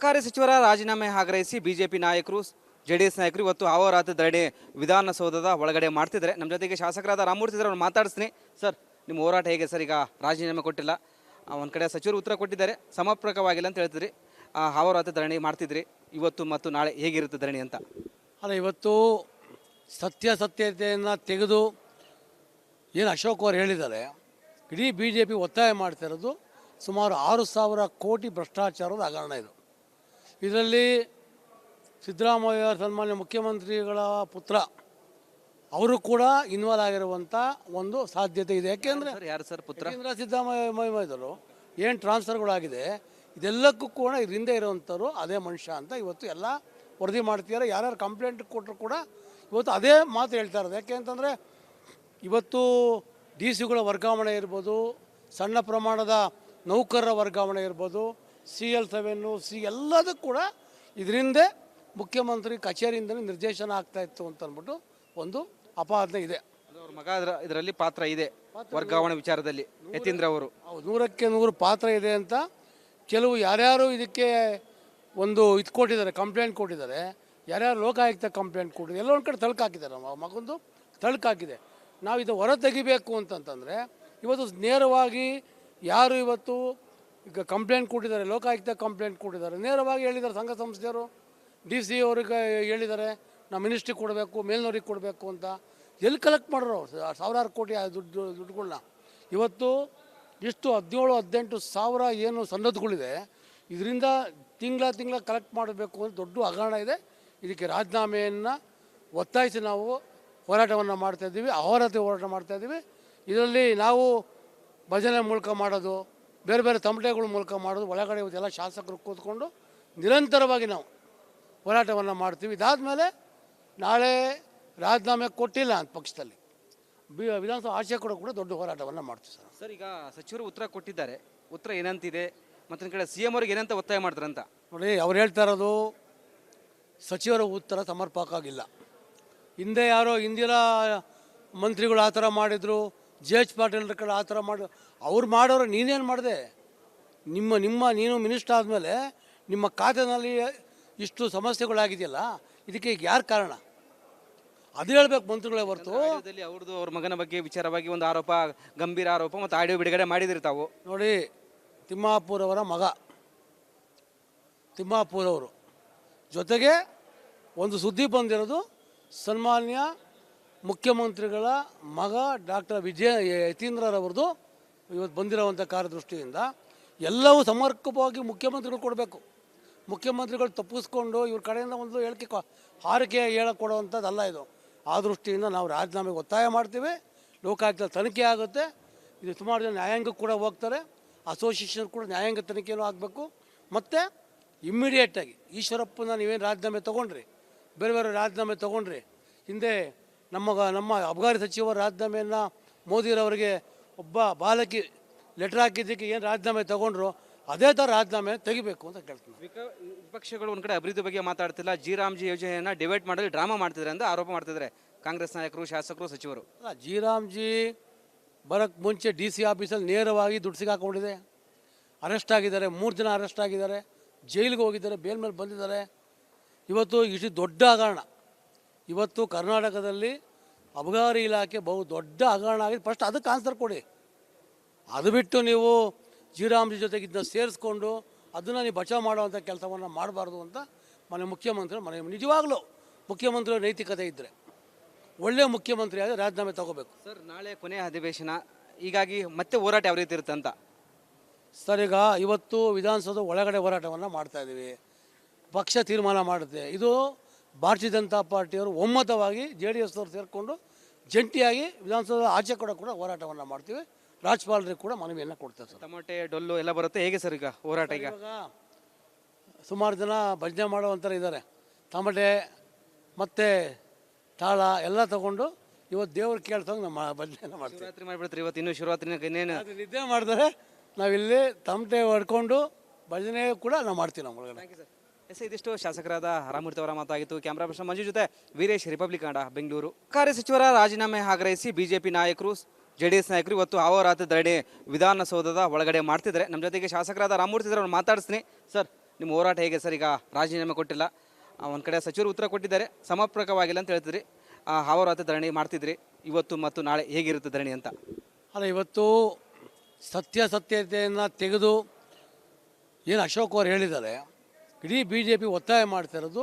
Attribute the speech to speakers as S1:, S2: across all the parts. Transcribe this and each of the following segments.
S1: ಸರ್ಕಾರಿ ಸಚಿವರ ರಾಜೀನಾಮೆ ಆಗ್ರಹಿಸಿ ಬಿಜೆಪಿ ನಾಯಕರು ಜೆಡಿಎಸ್ ನಾಯಕರು ಇವತ್ತು ಅಹೋರಾತ್ರಿ ಧರಣಿ ವಿಧಾನಸೌಧದ ಒಳಗಡೆ ಮಾಡ್ತಿದ್ದಾರೆ. ನಮ್ಮ ಜೊತೆಗೆ ಶಾಸಕರಾದ ರಾಮಮೂರ್ತಿ ಇದ್ದಾರೆ, ಅವ್ರನ್ನ ಮಾತಾಡಿಸ್ತೀನಿ. ಸರ್, ನಿಮ್ಮ ಹೋರಾಟ ಹೇಗೆ ಸರ್? ಈಗ ರಾಜೀನಾಮೆ ಕೊಟ್ಟಿಲ್ಲ, ಒಂದು ಕಡೆ ಸಚಿವರು ಉತ್ತರ ಕೊಟ್ಟಿದ್ದಾರೆ, ಸಮರ್ಪಕವಾಗಿಲ್ಲ ಅಂತ ಹೇಳ್ತಿದ್ರಿ. ಅಹೋರಾತ್ರಿ ಧರಣಿ ಮಾಡ್ತಿದ್ರಿ, ಇವತ್ತು ಮತ್ತು ನಾಳೆ ಹೇಗಿರುತ್ತೆ ಧರಣಿ ಅಂತ?
S2: ಅಲ್ಲ, ಇವತ್ತು ಸತ್ಯತೆಯನ್ನು ತೆಗೆದು ಏನು ಅಶೋಕ್ ಅವರು ಹೇಳಿದ್ದಾರೆ, ಇಡೀ ಬಿ ಜೆ ಪಿ ಒತ್ತಾಯ ಮಾಡ್ತಿರೋದು ಸುಮಾರು 6,000 ಕೋಟಿ ಭ್ರಷ್ಟಾಚಾರದ ಹಗರಣ ಇದು. ಇದರಲ್ಲಿ ಸಿದ್ದರಾಮಯ್ಯ ಸನ್ಮಾನ್ಯ ಮುಖ್ಯಮಂತ್ರಿಗಳ ಪುತ್ರ ಅವರು ಕೂಡ ಇನ್ವಾಲ್ವ್ ಆಗಿರುವಂಥ ಒಂದು ಸಾಧ್ಯತೆ ಇದೆ. ಯಾಕೆಂದರೆ
S1: ಯಾರು ಸರ್ ಪುತ್ರ?
S2: ಸಿದ್ದರಾಮಯ್ಯದರು ಏನು ಟ್ರಾನ್ಸ್ಫರ್ಗಳಾಗಿದೆ ಇದೆಲ್ಲಕ್ಕೂ ಕೂಡ ಇದರಿಂದ ಇರುವಂಥವ್ರು ಅದೇ ಮನುಷ್ಯ ಅಂತ ಇವತ್ತು ಎಲ್ಲ ವರದಿ ಮಾಡ್ತಿದ್ದಾರೆ. ಯಾರ್ಯಾರು ಕಂಪ್ಲೇಂಟ್ ಕೊಟ್ಟರು ಕೂಡ ಇವತ್ತು ಅದೇ ಮಾತು ಹೇಳ್ತಾ ಇರೋದು. ಯಾಕೆ ಅಂತಂದರೆ ಇವತ್ತು ಡಿ ಸಿಗಳ ವರ್ಗಾವಣೆ ಇರ್ಬೋದು, ಸಣ್ಣ ಪ್ರಮಾಣದ ನೌಕರರ ವರ್ಗಾವಣೆ ಇರ್ಬೋದು, CL7 ಎಲ್ಲದಕ್ಕೂ ಕೂಡ ಇದರಿಂದ ಮುಖ್ಯಮಂತ್ರಿ ಕಚೇರಿಯಿಂದಲೇ ನಿರ್ದೇಶನ ಆಗ್ತಾ ಇತ್ತು ಅಂತ ಅಂದ್ಬಿಟ್ಟು ಒಂದು ಅಪಾದನೆ ಇದೆ.
S1: ಅವ್ರ ಮಗ ಇದರಲ್ಲಿ ಪಾತ್ರ ಇದೆ, ವರ್ಗಾವಣೆ ವಿಚಾರದಲ್ಲಿ ಯತೀಂದ್ರ ಅವರು
S2: 100ಕ್ಕೆ 100 ಪಾತ್ರ ಇದೆ ಅಂತ ಕೆಲವು ಯಾರ್ಯಾರು ಇದಕ್ಕೆ ಒಂದು ಇದು ಕೊಟ್ಟಿದ್ದಾರೆ, ಕಂಪ್ಲೇಂಟ್ ಕೊಟ್ಟಿದ್ದಾರೆ, ಯಾರ್ಯಾರು ಲೋಕಾಯುಕ್ತ ಕಂಪ್ಲೇಂಟ್ ಕೊಟ್ಟಿದ್ದಾರೆ, ಎಲ್ಲ ಒಂದು ಕಡೆ ತಳ್ಕು ಹಾಕಿದ್ದಾರೆ. ನಮ್ಮ ಮಗಂದು ತಳ್ಕು ಹಾಕಿದೆ. ನಾವು ಇದು ಹೊರ ತೆಗಿಬೇಕು ಅಂತಂತಂದರೆ ಇವತ್ತು ನೇರವಾಗಿ ಯಾರು ಇವತ್ತು ಈಗ ಕಂಪ್ಲೇಂಟ್ ಕೊಟ್ಟಿದ್ದಾರೆ, ಲೋಕಾಯುಕ್ತ ಕಂಪ್ಲೇಂಟ್ ಕೊಟ್ಟಿದ್ದಾರೆ, ನೇರವಾಗಿ ಹೇಳಿದ್ದಾರೆ ಸಂಘ ಸಂಸ್ಥೆಯವರು, DC ಅವ್ರಿಗೆ ಹೇಳಿದ್ದಾರೆ ನಾವು ಮಿನಿಸ್ಟ್ರಿಗೆ ಕೊಡಬೇಕು, ಮೇಲ್ನವ್ರಿಗೆ ಕೊಡಬೇಕು ಅಂತ. ಎಲ್ಲಿ ಕಲೆಕ್ಟ್ ಮಾಡೋರು ಸಾವಿರಾರು ಕೋಟಿ ದುಡ್ಡುಗಳನ್ನ? ಇವತ್ತು ಇಷ್ಟು 17-18 ಸಾವಿರ ಏನು ಸನ್ನದ್ಧಗಳಿದೆ, ಇದರಿಂದ ತಿಂಗಳ ಕಲೆಕ್ಟ್ ಮಾಡಬೇಕು ಅಂತ ದೊಡ್ಡ ಹಗರಣ ಇದೆ. ಇದಕ್ಕೆ ರಾಜೀನಾಮೆಯನ್ನು ಒತ್ತಾಯಿಸಿ ನಾವು ಹೋರಾಟವನ್ನು ಮಾಡ್ತಾಯಿದ್ದೀವಿ, ಅಹೋರಾತ್ರಿ ಹೋರಾಟ ಮಾಡ್ತಾಯಿದ್ದೀವಿ. ಇದರಲ್ಲಿ ನಾವು ಭಜನೆ ಮೂಲಕ ಮಾಡೋದು, ಬೇರೆ ಬೇರೆ ತಮಟೆಗಳ ಮೂಲಕ ಮಾಡೋದು, ಒಳಗಡೆ ಇವತ್ತೆಲ್ಲ ಶಾಸಕರು ಕೂತ್ಕೊಂಡು ನಿರಂತರವಾಗಿ ನಾವು ಹೋರಾಟವನ್ನು ಮಾಡ್ತೀವಿ. ಇದಾದಮೇಲೆ ನಾಳೆ ರಾಜೀನಾಮೆ ಕೊಟ್ಟಿಲ್ಲ ಅಂತ ಪಕ್ಷದಲ್ಲಿ ವಿಧಾನಸಭಾ ಆಚೆ ಕೂಡ ದೊಡ್ಡ ಹೋರಾಟವನ್ನು ಮಾಡ್ತೀವಿ ಸರ್.
S1: ಸರ್, ಈಗ ಸಚಿವರು ಉತ್ತರ ಕೊಟ್ಟಿದ್ದಾರೆ, ಉತ್ತರ ಏನಂತಿದೆ? ಮತ್ತೊಂದು ಕಡೆ CM ಅವ್ರಿಗೆ ಏನಂತ ಒತ್ತಾಯ ಮಾಡ್ತಾರಂತ
S2: ನೋಡಿ, ಅವ್ರು ಹೇಳ್ತಾ ಇರೋದು ಸಚಿವರ ಉತ್ತರ ಸಮರ್ಪಕ ಆಗಿಲ್ಲ. ಹಿಂದೆ ಯಾರೋ ಇಂದಿರಾ ಮಂತ್ರಿಗಳು ಆ ಥರ ಮಾಡಿದರು, JH ಪಾಟೀಲ್ ಕಡೆ ಆ ಥರ ಮಾಡಿ ಅವ್ರು ಮಾಡೋರು ನೀನೇನು ಮಾಡಿದೆ? ನೀನು ಮಿನಿಸ್ಟರ್ ಆದಮೇಲೆ ನಿಮ್ಮ ಖಾತೆನಲ್ಲಿ ಇಷ್ಟು ಸಮಸ್ಯೆಗಳಾಗಿದೆಯಲ್ಲ, ಇದಕ್ಕೆ ಈಗ ಯಾರು ಕಾರಣ? ಅದು ಹೇಳ್ಬೇಕು ಮಂತ್ರಿಗಳೇ ಹೊರತು.
S1: ಅವ್ರದ್ದು ಅವ್ರ ಮಗನ ಬಗ್ಗೆ ವಿಚಾರವಾಗಿ ಒಂದು ಆರೋಪ, ಗಂಭೀರ ಆರೋಪ ಮತ್ತು ಆಡಿಯೋ ಬಿಡುಗಡೆ ಮಾಡಿದಿರಿ ತಾವು.
S2: ನೋಡಿ, ತಿಮ್ಮಾಪುರ್ ಅವರ ಮಗ ತಿಮ್ಮಾಪುರ್ ಅವರು ಜೊತೆಗೆ ಒಂದು ಸುದ್ದಿ ಬಂದಿರೋದು, ಸನ್ಮಾನ್ಯ ಮುಖ್ಯಮಂತ್ರಿಗಳ ಮಗ ಡಾಕ್ಟರ್ ಯತೀಂದ್ರರವ್ರದ್ದು ಇವತ್ತು ಬಂದಿರೋವಂಥ ಕಾರ್ಯದೃಷ್ಟಿಯಿಂದ ಎಲ್ಲವೂ ಸಮರ್ಪಕವಾಗಿ ಮುಖ್ಯಮಂತ್ರಿಗಳು ಕೊಡಬೇಕು. ಮುಖ್ಯಮಂತ್ರಿಗಳು ತಪ್ಪಿಸ್ಕೊಂಡು ಇವ್ರ ಕಡೆಯಿಂದ ಒಂದು ಹೇಳಿಕೆ ಹಾರಿಕೆ ಹೇಳಕ್ಕೆ ಕೊಡುವಂಥದ್ದಲ್ಲ ಇದು. ಆ ದೃಷ್ಟಿಯಿಂದ ನಾವು ರಾಜೀನಾಮೆಗೆ ಒತ್ತಾಯ ಮಾಡ್ತೀವಿ. ಲೋಕಾಯುಕ್ತ ತನಿಖೆ ಆಗುತ್ತೆ. ಇದು ಸುಮಾರು ಜನ ನ್ಯಾಯಾಂಗಕ್ಕೆ ಕೂಡ ಹೋಗ್ತಾರೆ, ಅಸೋಸಿಯೇಷನ್ ಕೂಡ ನ್ಯಾಯಾಂಗ ತನಿಖೆಯೂ ಆಗಬೇಕು. ಮತ್ತು ಇಮ್ಮಿಡಿಯೇಟಾಗಿ ಈಶ್ವರಪ್ಪನ ನೀವೇನು ರಾಜೀನಾಮೆ ತೊಗೊಂಡ್ರಿ, ಬೇರೆ ಬೇರೆ ರಾಜೀನಾಮೆ ತೊಗೊಂಡ್ರಿ, ಹಿಂದೆ ನಮ್ಮ ಅಬಕಾರಿ ಸಚಿವರ ರಾಜೀನಾಮೆಯನ್ನು ಮೋದಿರವರಿಗೆ ಒಬ್ಬ ಬಾಲಕಿ ಲೆಟ್ರ್ ಹಾಕಿದ್ದಕ್ಕೆ ಏನು ರಾಜೀನಾಮೆ ತೊಗೊಂಡ್ರು, ಅದೇ ಥರ ರಾಜೀನಾಮೆ ತೆಗಿಬೇಕು ಅಂತ ಕೇಳ್ತೀನಿ.
S1: ವಿಪಕ್ಷಗಳು ಒಂದು ಕಡೆ ಅಭಿವೃದ್ಧಿ ಬಗ್ಗೆ ಮಾತಾಡ್ತಿಲ್ಲ, ಜಿ ಯೋಜನೆಯನ್ನು ಡಿವೈಡ್ ಮಾಡಲು ಡ್ರಾಮಾ ಮಾಡ್ತಿದ್ದಾರೆ ಅಂತ ಆರೋಪ ಮಾಡ್ತಿದ್ದಾರೆ ಕಾಂಗ್ರೆಸ್ ನಾಯಕರು, ಶಾಸಕರು, ಸಚಿವರು.
S2: ಜಿ ಬರೋಕ್ಕೆ ಮುಂಚೆ DC ಆಫೀಸಲ್ಲಿ ನೇರವಾಗಿ ದುಡ್ಡು ಸಿಗಾಕೊಂಡಿದೆ, ಅರೆಸ್ಟ್ ಆಗಿದ್ದಾರೆ, 3 ಜನ ಅರೆಸ್ಟ್ ಆಗಿದ್ದಾರೆ, ಜೈಲಿಗೆ ಹೋಗಿದ್ದಾರೆ, ಬೇಲ್ ಮೇಲೆ ಬಂದಿದ್ದಾರೆ. ಇವತ್ತು ಇಷ್ಟು ದೊಡ್ಡ ಹಗರಣ ಇವತ್ತು ಕರ್ನಾಟಕದಲ್ಲಿ ಅಬಕಾರಿ ಇಲಾಖೆ ಬಹು ದೊಡ್ಡ ಹಗರಣ ಆಗಿದೆ. ಫಸ್ಟ್ ಅದಕ್ಕೆ ಆನ್ಸರ್ ಕೊಡಿ. ಅದು ಬಿಟ್ಟು ನೀವು ಜಿ ಜೊತೆಗೆ ಇದನ್ನ ಸೇರಿಸ್ಕೊಂಡು ಅದನ್ನು ನೀವು ಬಚಾವ್ ಮಾಡುವಂಥ ಕೆಲಸವನ್ನು ಮಾಡಬಾರ್ದು ಅಂತ ಮುಖ್ಯಮಂತ್ರಿ ನಿಜವಾಗ್ಲೂ ಮುಖ್ಯಮಂತ್ರಿ ನೈತಿಕತೆ ಇದ್ದರೆ ಒಳ್ಳೆಯ ಮುಖ್ಯಮಂತ್ರಿ ಆದರೆ ರಾಜೀನಾಮೆ ತಗೋಬೇಕು.
S1: ಸರ್, ನಾಳೆ ಕೊನೆಯ ಅಧಿವೇಶನ, ಹೀಗಾಗಿ ಮತ್ತೆ ಹೋರಾಟ ಯಾವ ರೀತಿ ಇರುತ್ತೆ ಅಂತ?
S2: ಸರ್, ಈಗ ಇವತ್ತು ವಿಧಾನಸೌಧ ಒಳಗಡೆ ಹೋರಾಟವನ್ನು ಮಾಡ್ತಾಯಿದ್ದೀವಿ. ಪಕ್ಷ ತೀರ್ಮಾನ ಮಾಡುತ್ತೆ. ಇದು ಭಾರತೀಯ ಜನತಾ ಪಾರ್ಟಿಯವರು ಒಮ್ಮತವಾಗಿ JDS ಅವರು ಸೇರಿಕೊಂಡು ಜಂಟಿಯಾಗಿ ವಿಧಾನಸೌಧ ಆಚೆ ಕೂಡ ಹೋರಾಟವನ್ನು ಮಾಡ್ತೀವಿ. ರಾಜ್ಯಪಾಲರಿಗೆ ಕೂಡ ಮನವಿಯನ್ನು ಕೊಡ್ತಾರೆ ಸರ್.
S1: ಟಮಟೆ, ಡೊಳ್ಳು ಎಲ್ಲ ಬರುತ್ತೆ, ಹೇಗೆ ಸರ್ ಈಗ ಹೋರಾಟ? ಈಗ
S2: ಸುಮಾರು ಜನ ಭಜನೆ ಮಾಡೋವಂಥರ ಇದ್ದಾರೆ. ಟಮಟೆ ಮತ್ತು ತಾಳ ಎಲ್ಲ ತಗೊಂಡು ಇವತ್ತು ದೇವ್ರು ಕೇಳ್ತಂಗೆ ನಮ್ಮ ಭಜನೆಯನ್ನು ಮಾಡ್ತೀವಿ.
S1: ಶಿವರಾತ್ರಿ ಮಾಡಿಬಿಡ್ತೀರಿ ಇವತ್ತು, ಇನ್ನೂ ಶಿವರಾತ್ರಿ ಇನ್ನೇನು
S2: ನಿದ್ದೆ ಮಾಡ್ತಾರೆ. ನಾವಿಲ್ಲಿ ತಮಟೆ ಹೊಡ್ಕೊಂಡು ಭಜನೆ ಕೂಡ ನಾವು ಮಾಡ್ತೀವಿ ನಮ್ಮ ಒಳಗಡೆ.
S1: ಇದಿಷ್ಟು ಶಾಸಕರಾದ ರಾಮಮೂರ್ತಿ ಅವರ ಮಾತಾಗಿತ್ತು. ಕ್ಯಾಮ್ರಾ ಪರ್ಸನ್ ಮಂಜು ಜೊತೆ ವೀರೇಶ್, ರಿಪಬ್ಲಿಕ್ ಕನ್ನಡ, ಬೆಂಗಳೂರು. ಸರ್ಕಾರಿ ಸಚಿವರ ರಾಜೀನಾಮೆ ಆಗ್ರಹಿಸಿ ಬಿಜೆಪಿ ನಾಯಕರು, ಜೆಡಿಎಸ್ ನಾಯಕರು ಇವತ್ತು ಅಹೋರಾತ್ರಿ ಧರಣಿ ವಿಧಾನಸೌಧದ ಒಳಗಡೆ ಮಾಡ್ತಿದ್ದಾರೆ. ನಮ್ಮ ಜೊತೆಗೆ ಶಾಸಕರಾದ ರಾಮಮೂರ್ತಿ ಇದ್ದಾರೆ, ಅವ್ರನ್ನ ಮಾತಾಡಿಸ್ತೀನಿ. ಸರ್, ನಿಮ್ಮ ಹೋರಾಟ ಹೇಗೆ ಸರ್? ಈಗ ರಾಜೀನಾಮೆ ಕೊಟ್ಟಿಲ್ಲ, ಒಂದು ಕಡೆ ಸಚಿವರು ಉತ್ತರ ಕೊಟ್ಟಿದ್ದಾರೆ, ಸಮರ್ಪಕವಾಗಿಲ್ಲ ಅಂತ ಹೇಳ್ತಿದ್ರಿ. ಹಾವರಾತ್ರಿ ಧರಣಿ ಮಾಡ್ತಿದ್ರಿ, ಇವತ್ತು ಮತ್ತು ನಾಳೆ ಹೇಗಿರುತ್ತೆ ಧರಣಿ ಅಂತ?
S2: ಅಲ್ಲ, ಇವತ್ತು ಸತ್ಯತೆಯನ್ನು ತೆಗೆದು ಏನು ಅಶೋಕ್ ಅವರು ಹೇಳಿದ್ದಾರೆ, ಇಡೀ ಬಿ ಜೆ ಪಿ ಒತ್ತಾಯ ಮಾಡ್ತಾ ಇರೋದು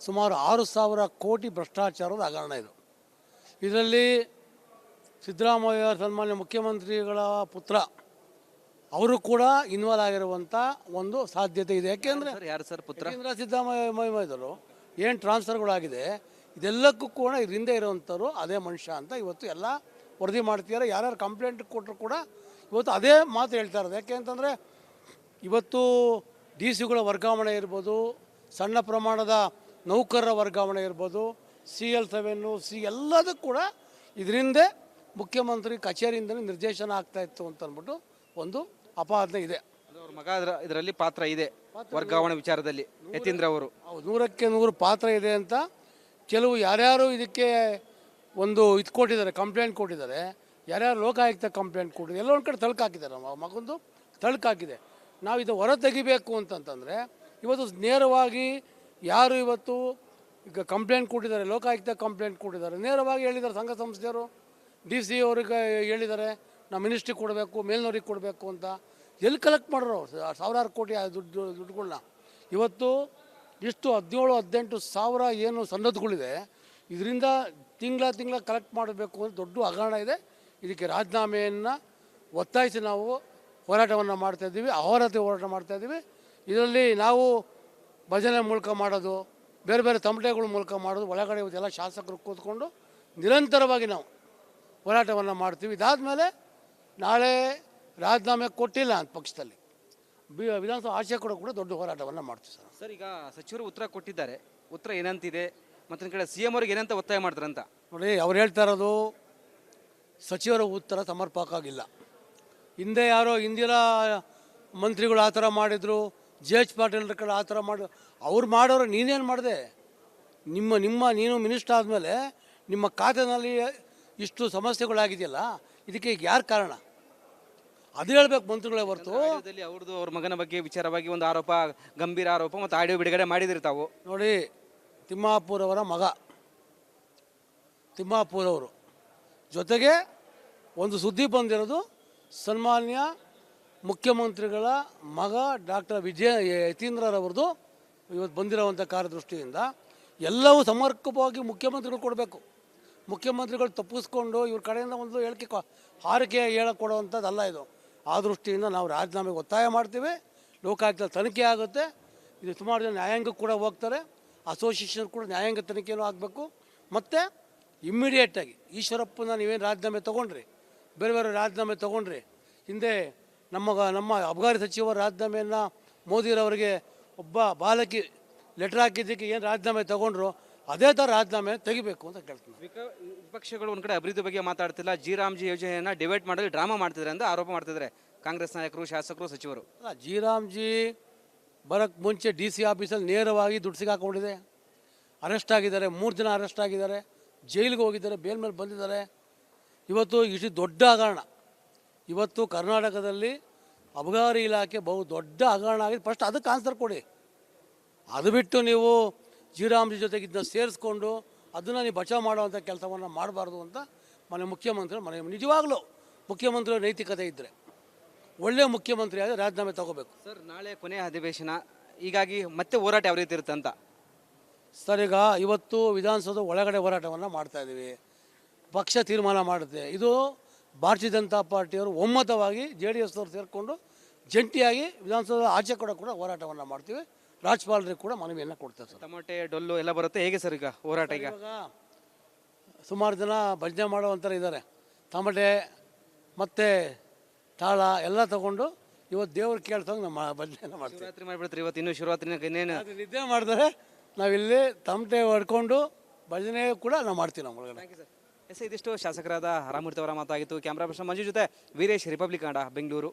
S2: ಸುಮಾರು 6,000 ಕೋಟಿ ಭ್ರಷ್ಟಾಚಾರದ ಹಗರಣ ಇದು. ಇದರಲ್ಲಿ ಸಿದ್ದರಾಮಯ್ಯ ಸನ್ಮಾನ್ಯ ಮುಖ್ಯಮಂತ್ರಿಗಳ ಪುತ್ರ ಅವರು ಕೂಡ ಇನ್ವಾಲ್ವ್ ಆಗಿರುವಂಥ ಒಂದು ಸಾಧ್ಯತೆ ಇದೆ. ಯಾಕೆಂದರೆ
S1: ಯಾರು ಸರ್ ಪುತ್ರ?
S2: ಸಿದ್ದರಾಮಯ್ಯದರು ಏನು ಟ್ರಾನ್ಸ್ಫರ್ಗಳಾಗಿದೆ ಇದೆಲ್ಲಕ್ಕೂ ಕೂಡ ಇದರಿಂದ ಇರುವಂಥವ್ರು ಅದೇ ಮನುಷ್ಯ ಅಂತ ಇವತ್ತು ಎಲ್ಲ ವರದಿ ಮಾಡ್ತಿದ್ದಾರೆ. ಯಾರ್ಯಾರು ಕಂಪ್ಲೇಂಟ್ ಕೊಟ್ಟರು ಕೂಡ ಇವತ್ತು ಅದೇ ಮಾತು ಹೇಳ್ತಾ ಇರೋದು. ಯಾಕೆ ಅಂತಂದರೆ ಇವತ್ತು ಡಿ ಸಿಗಳ ವರ್ಗಾವಣೆ ಇರ್ಬೋದು, ಸಣ್ಣ ಪ್ರಮಾಣದ ನೌಕರರ ವರ್ಗಾವಣೆ ಇರ್ಬೋದು, CL7 ಎಲ್ಲದಕ್ಕೂ ಕೂಡ ಇದರಿಂದ ಮುಖ್ಯಮಂತ್ರಿ ಕಚೇರಿಯಿಂದಲೇ ನಿರ್ದೇಶನ ಆಗ್ತಾ ಇತ್ತು ಅಂತ ಅಂದ್ಬಿಟ್ಟು ಒಂದು ಅಪಾದನೆ ಇದೆ.
S1: ಅವ್ರ ಮಗ ಇದರಲ್ಲಿ ಪಾತ್ರ ಇದೆ ವರ್ಗಾವಣೆ ವಿಚಾರದಲ್ಲಿ, ಯತೀಂದ್ರ ಅವರು.
S2: 100ಕ್ಕೆ 100 ಪಾತ್ರ ಇದೆ ಅಂತ ಕೆಲವು ಯಾರ್ಯಾರು ಇದಕ್ಕೆ ಒಂದು ಕೊಟ್ಟಿದ್ದಾರೆ, ಕಂಪ್ಲೇಂಟ್ ಕೊಟ್ಟಿದ್ದಾರೆ, ಯಾರ್ಯಾರು ಲೋಕಾಯುಕ್ತ ಕಂಪ್ಲೇಂಟ್ ಕೊಟ್ಟಿದ್ದಾರೆ, ಎಲ್ಲ ಒಂದು ಕಡೆ ತಳ್ಕು ಹಾಕಿದ್ದಾರೆ. ನಮ್ಮ ಮಗಂದು ತಳ್ಕು ಹಾಕಿದೆ. ನಾವು ಇದು ಹೊರ ತೆಗಿಬೇಕು ಅಂತಂತಂದರೆ ಇವತ್ತು ನೇರವಾಗಿ ಯಾರು ಇವತ್ತು ಈಗ ಕಂಪ್ಲೇಂಟ್ ಕೊಟ್ಟಿದ್ದಾರೆ, ಲೋಕಾಯುಕ್ತ ಕಂಪ್ಲೇಂಟ್ ಕೊಟ್ಟಿದ್ದಾರೆ, ನೇರವಾಗಿ ಹೇಳಿದ್ದಾರೆ ಸಂಘ ಸಂಸ್ಥೆಯವರು, DC ಅವ್ರಿಗೆ ಹೇಳಿದ್ದಾರೆ ನಾವು ಮಿನಿಸ್ಟ್ರಿಗೆ ಕೊಡಬೇಕು, ಮೇಲ್ನವ್ರಿಗೆ ಕೊಡಬೇಕು ಅಂತ. ಎಲ್ಲಿ ಕಲೆಕ್ಟ್ ಮಾಡೋರು ಸಾವಿರಾರು ಕೋಟಿ ದುಡ್ಡುಗಳನ್ನ? ಇವತ್ತು ಇಷ್ಟು 17-18 ಸಾವಿರ ಏನು ಸನ್ನದ್ಧಗಳಿದೆ, ಇದರಿಂದ ತಿಂಗಳ ಕಲೆಕ್ಟ್ ಮಾಡಬೇಕು ಅಂತ ದೊಡ್ಡ ಹಗರಣ ಇದೆ. ಇದಕ್ಕೆ ರಾಜೀನಾಮೆಯನ್ನು ಒತ್ತಾಯಿಸಿ ನಾವು ಹೋರಾಟವನ್ನು ಮಾಡ್ತಾಯಿದ್ದೀವಿ, ಅಹೋರಾತ್ರಿ ಹೋರಾಟ ಮಾಡ್ತಾಯಿದ್ದೀವಿ. ಇದರಲ್ಲಿ ನಾವು ಭಜನೆ ಮೂಲಕ ಮಾಡೋದು, ಬೇರೆ ಬೇರೆ ತಮಟೆಗಳ ಮೂಲಕ ಮಾಡೋದು, ಒಳಗಡೆ ಇವತ್ತೆಲ್ಲ ಶಾಸಕರು ಕೂತ್ಕೊಂಡು ನಿರಂತರವಾಗಿ ನಾವು ಹೋರಾಟವನ್ನು ಮಾಡ್ತೀವಿ. ಇದಾದಮೇಲೆ ನಾಳೆ ರಾಜೀನಾಮೆ ಕೊಟ್ಟಿಲ್ಲ ಅಂತ ಪಕ್ಷದಲ್ಲಿ ವಿಧಾನಸಭಾ ಆಚೆ ಕೂಡ ದೊಡ್ಡ ಹೋರಾಟವನ್ನು ಮಾಡ್ತೀವಿ ಸರ್.
S1: ಸರ್, ಈಗ ಸಚಿವರು ಉತ್ತರ ಕೊಟ್ಟಿದ್ದಾರೆ, ಉತ್ತರ ಏನಂತಿದೆ ಮತ್ತು ಕಡೆ CM ಅವ್ರಿಗೆ ಏನಂತ ಒತ್ತಾಯ ಮಾಡ್ತಾರಂತ
S2: ನೋಡಿ. ಅವ್ರು ಹೇಳ್ತಾ ಇರೋದು ಸಚಿವರ ಉತ್ತರ ಸಮರ್ಪಕ ಆಗಿಲ್ಲ. ಹಿಂದೆ ಯಾರೋ ಇಂದಿರಾ ಮಂತ್ರಿಗಳು ಆ ಥರ ಮಾಡಿದರು, JH ಪಾಟೀಲ್ರ ಕಡೆ ಆ ಥರ ಮಾಡಿ ಅವ್ರು ಮಾಡೋರು ನೀನೇನು ಮಾಡಿದೆ? ನೀನು ಮಿನಿಸ್ಟರ್ ಆದಮೇಲೆ ನಿಮ್ಮ ಖಾತೆನಲ್ಲಿ ಇಷ್ಟು ಸಮಸ್ಯೆಗಳಾಗಿದೆಯಲ್ಲ, ಇದಕ್ಕೆ ಯಾರು ಕಾರಣ? ಅದು ಹೇಳ್ಬೇಕು ಮಂತ್ರಿಗಳೇ ಹೊರತು.
S1: ಅವ್ರದ್ದು ಅವ್ರ ಮಗನ ಬಗ್ಗೆ ವಿಚಾರವಾಗಿ ಒಂದು ಆರೋಪ, ಗಂಭೀರ ಆರೋಪ ಮತ್ತು ಆಡಿಯೋ ಬಿಡುಗಡೆ ಮಾಡಿದಿರಿ ತಾವು.
S2: ನೋಡಿ, ತಿಮ್ಮಾಪುರ್ ಅವರ ಮಗ ತಿಮ್ಮಾಪುರ್ ಅವರು ಜೊತೆಗೆ ಒಂದು ಸುದ್ದಿ ಬಂದಿರೋದು, ಸನ್ಮಾನ್ಯ ಮುಖ್ಯಮಂತ್ರಿಗಳ ಮಗ ಡಾಕ್ಟರ್ ಯತೀಂದ್ರರವ್ರದ್ದು ಇವತ್ತು ಬಂದಿರೋವಂಥ ಕಾರ್ಯದೃಷ್ಟಿಯಿಂದ ಎಲ್ಲವೂ ಸಮರ್ಪಕವಾಗಿ ಮುಖ್ಯಮಂತ್ರಿಗಳು ಕೊಡಬೇಕು. ಮುಖ್ಯಮಂತ್ರಿಗಳು ತಪ್ಪಿಸ್ಕೊಂಡು ಇವ್ರ ಕಡೆಯಿಂದ ಒಂದು ಹಾರಿಕೆ ಹೇಳಕ್ಕೆ ಕೊಡುವಂಥದ್ದಲ್ಲ ಇದು. ಆ ದೃಷ್ಟಿಯಿಂದ ನಾವು ರಾಜೀನಾಮೆಗೆ ಒತ್ತಾಯ ಮಾಡ್ತೀವಿ. ಲೋಕಾಯುಕ್ತ ತನಿಖೆ ಆಗುತ್ತೆ. ಇದು ಸುಮಾರು ಜನ ನ್ಯಾಯಾಂಗಕ್ಕೆ ಕೂಡ ಹೋಗ್ತಾರೆ, ಅಸೋಸಿಯೇಷನ್ ಕೂಡ ನ್ಯಾಯಾಂಗ ತನಿಖೆಯೂ ಆಗಬೇಕು. ಮತ್ತು ಇಮ್ಮಿಡಿಯೇಟಾಗಿ ಈಶ್ವರಪ್ಪನ ನೀವೇನು ರಾಜೀನಾಮೆ ತೊಗೊಂಡ್ರಿ, ಬೇರೆ ಬೇರೆ ರಾಜೀನಾಮೆ ತೊಗೊಂಡ್ರಿ, ಹಿಂದೆ ನಮ್ಮ ಅಬಕಾರಿ ಸಚಿವರ ರಾಜೀನಾಮೆಯನ್ನು ಮೋದಿರವರಿಗೆ ಒಬ್ಬ ಬಾಲಕಿ ಲೆಟ್ರ್ ಹಾಕಿದ್ದಕ್ಕೆ ಏನು ರಾಜೀನಾಮೆ ತೊಗೊಂಡ್ರು, ಅದೇ ಥರ ರಾಜೀನಾಮೆ ತೆಗಿಬೇಕು ಅಂತ ಕೇಳ್ತೀನಿ.
S1: ವಿಪಕ್ಷಗಳು ಒಂದು ಕಡೆ ಅಭಿವೃದ್ಧಿ ಬಗ್ಗೆ ಮಾತಾಡ್ತಿಲ್ಲ, ಜಿ ಯೋಜನೆಯನ್ನು ಡಿವೈಡ್ ಮಾಡಲು ಡ್ರಾಮಾ ಮಾಡ್ತಿದ್ದಾರೆ ಅಂತ ಆರೋಪ ಮಾಡ್ತಿದ್ದಾರೆ ಕಾಂಗ್ರೆಸ್ ನಾಯಕರು, ಶಾಸಕರು, ಸಚಿವರು.
S2: ಜಿ ಬರೋಕ್ಕೆ ಮುಂಚೆ DC ಆಫೀಸಲ್ಲಿ ನೇರವಾಗಿ ದುಡ್ಡು ಸಿಗಾಕೊಂಡಿದೆ, ಅರೆಸ್ಟ್ ಆಗಿದ್ದಾರೆ, 3 ಜನ ಅರೆಸ್ಟ್ ಆಗಿದ್ದಾರೆ, ಜೈಲಿಗೆ ಹೋಗಿದ್ದಾರೆ, ಬೇಲ್ ಮೇಲೆ ಬಂದಿದ್ದಾರೆ. ಇವತ್ತು ಇಷ್ಟು ದೊಡ್ಡ ಹಗರಣ ಇವತ್ತು ಕರ್ನಾಟಕದಲ್ಲಿ ಅಬಕಾರಿ ಇಲಾಖೆ ಬಹು ದೊಡ್ಡ ಹಗರಣ ಆಗಿದೆ. ಫಸ್ಟ್ ಅದಕ್ಕೆ ಆನ್ಸರ್ ಕೊಡಿ. ಅದು ಬಿಟ್ಟು ನೀವು ಜಿ ಜೊತೆಗೆ ಇದನ್ನ ಸೇರಿಸ್ಕೊಂಡು ಅದನ್ನು ನೀವು ಬಚಾವ್ ಮಾಡುವಂಥ ಕೆಲಸವನ್ನು ಮಾಡಬಾರ್ದು ಅಂತ ಮುಖ್ಯಮಂತ್ರಿ ನಿಜವಾಗ್ಲೂ ಮುಖ್ಯಮಂತ್ರಿ ನೈತಿಕತೆ ಇದ್ದರೆ ಒಳ್ಳೆಯ ಮುಖ್ಯಮಂತ್ರಿ ಆಗಿ ರಾಜೀನಾಮೆ ತಗೋಬೇಕು.
S1: ಸರ್, ನಾಳೆ ಕೊನೆಯ ಅಧಿವೇಶನ, ಹೀಗಾಗಿ ಮತ್ತೆ ಹೋರಾಟ ಯಾವ ರೀತಿ ಇರುತ್ತೆ ಅಂತ?
S2: ಸರ್, ಈಗ ಇವತ್ತು ವಿಧಾನಸೌಧ ಒಳಗಡೆ ಹೋರಾಟವನ್ನು ಮಾಡ್ತಾಯಿದ್ದೀವಿ. ಪಕ್ಷ ತೀರ್ಮಾನ ಮಾಡುತ್ತೆ. ಇದು ಭಾರತೀಯ ಜನತಾ ಪಾರ್ಟಿಯವರು ಒಮ್ಮತವಾಗಿ JDS ಅವರು ಸೇರಿಕೊಂಡು ಜಂಟಿಯಾಗಿ ವಿಧಾನಸೌಧ ಆಚೆ ಕೂಡ ಹೋರಾಟವನ್ನು ಮಾಡ್ತೀವಿ. ರಾಜ್ಯಪಾಲರಿಗೆ ಕೂಡ ಮನವಿಯನ್ನು ಕೊಡ್ತಾರೆ ಸರ್.
S1: ಟಮಟೆ ಡೊಳ್ಳು ಎಲ್ಲ ಬರುತ್ತೆ, ಹೇಗೆ ಸರ್ ಈಗ ಹೋರಾಟ? ಈಗ
S2: ಸುಮಾರು ಜನ ಭಜನೆ ಮಾಡೋವಂಥರ ಇದ್ದಾರೆ. ತಮಟೆ ಮತ್ತು ತಾಳ ಎಲ್ಲ ತಗೊಂಡು ಇವತ್ತು ದೇವ್ರು ಕೇಳ್ತಂಗೆ ನಮ್ಮ ಭಜನೆಯನ್ನು ಮಾಡ್ತೀವಿ.
S1: ಶಿವರಾತ್ರಿ ಮಾಡಿಬಿಡ್ತೀರಿ ಇವತ್ತು, ಇನ್ನೂ ಶಿವರಾತ್ರಿನ ಇನ್ನೇನು
S2: ನಿದ್ದೆ ಮಾಡ್ತಾರೆ. ನಾವಿಲ್ಲಿ ತಮಟೆ ಹೊಡ್ಕೊಂಡು ಭಜನೆ ಕೂಡ ನಾವು ಮಾಡ್ತೀವಿ ನಮ್ಮ ಒಳಗಡೆ.
S1: Thank you sir. ಇದಿಷ್ಟು ಶಾಸಕರಾದ ರಾಮಮೂರ್ತಿ ಅವರ ಮಾತಾಗಿತ್ತು. ಕ್ಯಾಮ್ರಾ ಪರ್ಸನ್ ಮಂಜು ಜೊತೆ ವೀರೇಶ್, ರಿಪಬ್ಲಿಕ್ ಕನ್ನಡ, ಬೆಂಗಳೂರು.